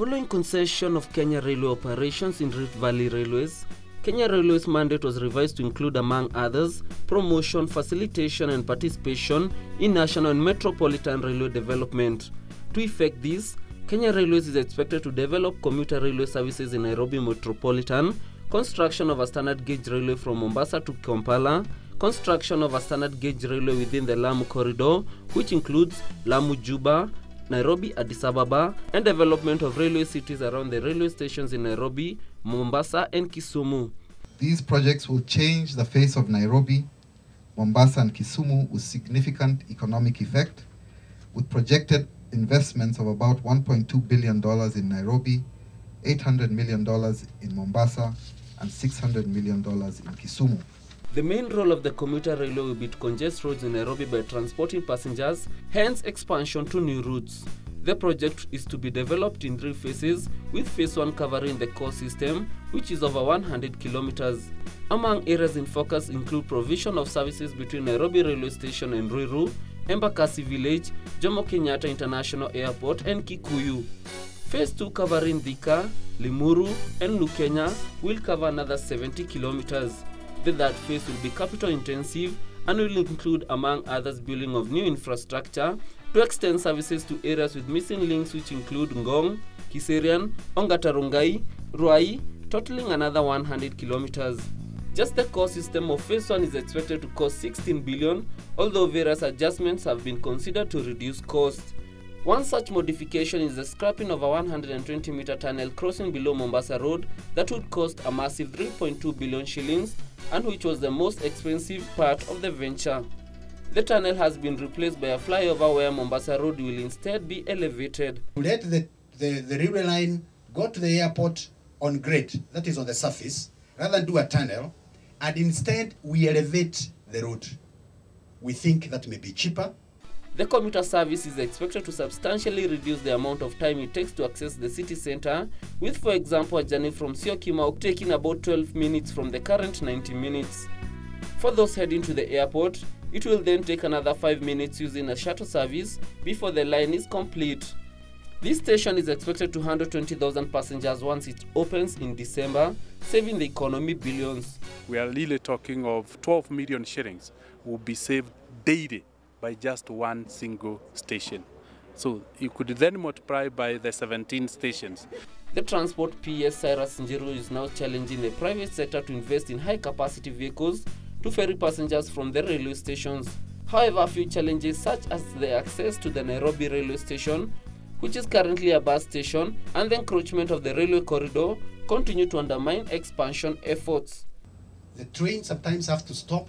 Following concession of Kenya Railway operations in Rift Valley Railways, Kenya Railways' mandate was revised to include, among others, promotion, facilitation and participation in national and metropolitan railway development. To effect this, Kenya Railways is expected to develop commuter railway services in Nairobi Metropolitan, construction of a standard gauge railway from Mombasa to Kampala, construction of a standard gauge railway within the Lamu corridor, which includes Lamu-Juba, Nairobi-Addis Ababa, and development of railway cities around the railway stations in Nairobi, Mombasa, and Kisumu. These projects will change the face of Nairobi, Mombasa, and Kisumu with significant economic effect, with projected investments of about $1.2 billion in Nairobi, $800 million in Mombasa, and $600 million in Kisumu. The main role of the commuter railway will be to congest roads in Nairobi by transporting passengers, hence expansion to new routes. The project is to be developed in 3 phases, with phase 1 covering the core system, which is over 100 kilometers. Among areas in focus include provision of services between Nairobi Railway Station and Ruiru, Embakasi Village, Jomo Kenyatta International Airport, and Kikuyu. Phase 2 covering Thika, Limuru, and Lukenya will cover another 70 kilometers. The third phase will be capital intensive and will include, among others, building of new infrastructure to extend services to areas with missing links, which include Ngong, Kiserian, Ongatarungai, Ruai, totaling another 100 kilometers. Just the core system of phase 1 is expected to cost 16 billion, although various adjustments have been considered to reduce costs. One such modification is the scrapping of a 120-meter tunnel crossing below Mombasa Road that would cost a massive 3.2 billion shillings and which was the most expensive part of the venture. The tunnel has been replaced by a flyover where Mombasa Road will instead be elevated. Let the railway line go to the airport on grade, that is on the surface, rather than do a tunnel, and instead we elevate the road. We think that may be cheaper. The commuter service is expected to substantially reduce the amount of time it takes to access the city center, with, for example, a journey from Syokimau taking about 12 minutes from the current 90 minutes. For those heading to the airport, it will then take another 5 minutes using a shuttle service before the line is complete. This station is expected to handle 20,000 passengers once it opens in December, saving the economy billions. We are really talking of 12 million shillings will be saved daily by just one single station. So you could then multiply by the 17 stations. The transport PS Cyrus Njiru is now challenging the private sector to invest in high-capacity vehicles to ferry passengers from the railway stations. However, a few challenges such as the access to the Nairobi railway station, which is currently a bus station, and the encroachment of the railway corridor continue to undermine expansion efforts. The train sometimes have to stop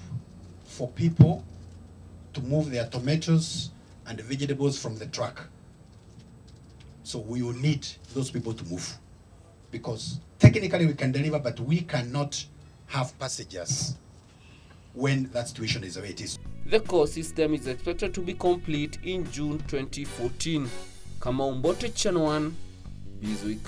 for people to move their tomatoes and vegetables from the truck. So we will need those people to move, because technically we can deliver, but we cannot have passengers when that situation is the way it is. The core system is expected to be complete in June 2014. Kama Umbote Channel 1, bizweek.